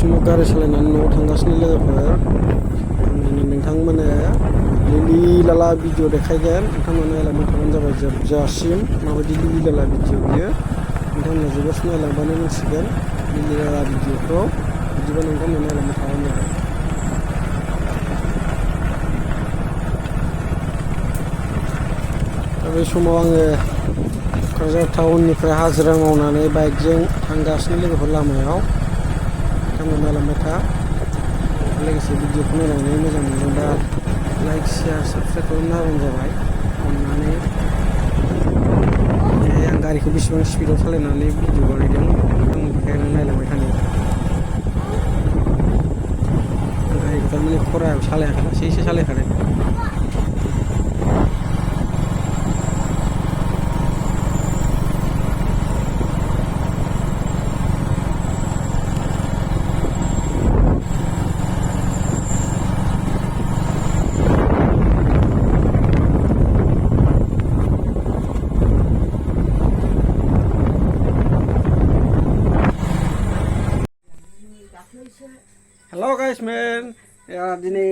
समाव गारि सालायनानै न'आव थांगासिनो लोगोफोर नोंथांमोननो लिलि लाला भिडिअ देखायगोन नोंथांमोना नायलांबाय थाबानो जाबाय जोबजासिम माबायदि लिलि लाला भिडिअ बियो नोंथांमोना जोबजासिम नायलांबानो मिथिगोन लिलि लाला भिडिअखौ बिदिबा नोंथांमोना नायलांबाय थाबानो जाबाय दा बे समाव आङो क'क्राझार टाउननिफ्राय हाजिरा मावनानै बाइकजों थांगासिनो लोगोफोर लामायाव नोंथांमोना नायलांबाय था लोगोसे भिडिअखौ नायनानै मोजां मोनदोंबा लाइक शेयार साबस्क्राइब खालामना होबानो जाबाय अननानै आं गारिखौ बेसेबां स्पिडआव सालायनानै भिडिअ बानायदों नोंथांमोन बेखायनो नायलांबाय थानो गारिखौ थारमाने खरायाव सालायाखै लासैसो सालायखादों Hello guys men दिनै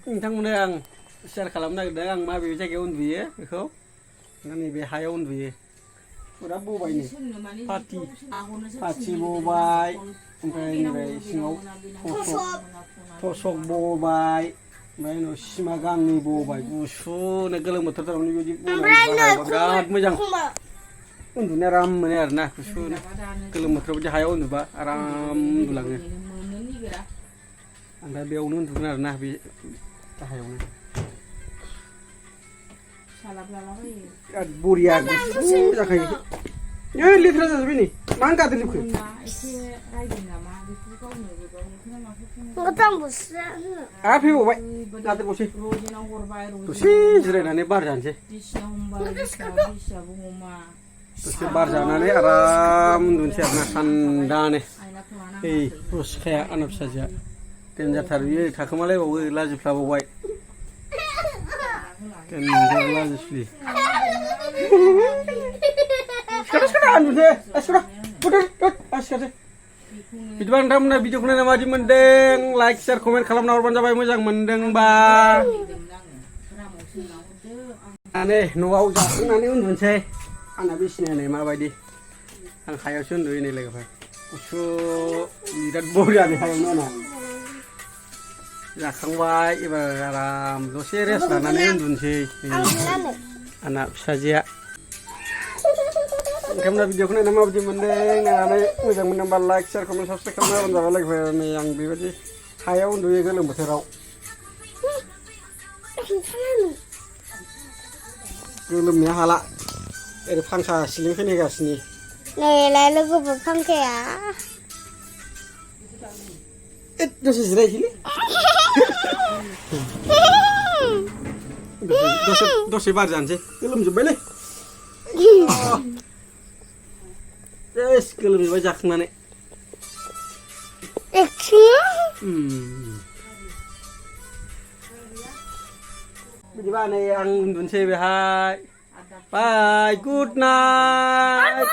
नोंथांमोननो आं शेयार खालामनो नागिरदों आं माबे जायगायाव उन्दुयो बेखौ नैबे हायाव उन्दुयो फुरा बबाय नै पाथि बबाय ओमफ्राय नैबे सिङाव थसक बबाय ओमफ्राय उनाव सिमा गांनै बबाय गुसुनो गोलोम बोथोर थारमाने बेबायदि बिराद मोजां उन्दुनो आराम मोनो आरोना गुसुनो गोलोम बोथोराव बिदि हायाव उन्दुबा आराम उन्दुलाङो आं दा बेयावनो उन्दुगोन आरोना बे गाहायावनो बिराद बरिया गुसु जाखायो लेथ्रा जाजोब्बाय नै मानो गादों जोबखो आरो फैबावबाय गादेरबावसै दसे जिरायनानै बार जानोसै दसे बार जानानै आराम उन्दुनोसै आरोना थान्दानो ओइ रसिखाया आंना फिसाजोआ देनजारथार बियो थाखोमालायबावो लाजिफ्लाबावबाय देनजार लाजिस्लि बिदिबा नोंथांमोना भिडिअखौ नायना माबायदि मोनदों लाइक शेयार कमेन्ट खालामना हरबानो जाबाय मोजां मोनदोंबा न'आव जाखांनानै उन्दुनोसै आंना बिसिनाया नै माबायदि आं हायावसो उन्दुयो नै लोगोफोर गुसु बिराद बरियानो हायावनो आंना जाखांबाय एबार आराम दसे रेस्ट लानानै उन्दुनोसै आंना फिसाजोआ नोंथांमोना भिडिअखौ नायना माबायदि मोनदों नायनानै मोजां मोनदोंबा लाइक शेयार कमेन्ट साबस्क्राइब खालामना होबानो जाबाय लोगोफोर नै आं बेबायदि हायाव उन्दुयो गोलोम बोथोराव गोलोमनो हाला ओरै फांखा सिलिं फेन होगासिनो नैलाय लोगोफोर फांखाया दसे जिरायसैलै दसे बार जानोसै गोलोमजोब्बायलै गोलोमजोब्बाय जाखांनानै बिदिबा नै आं उन्दुनोसै बेहाय बाय गुड नाइट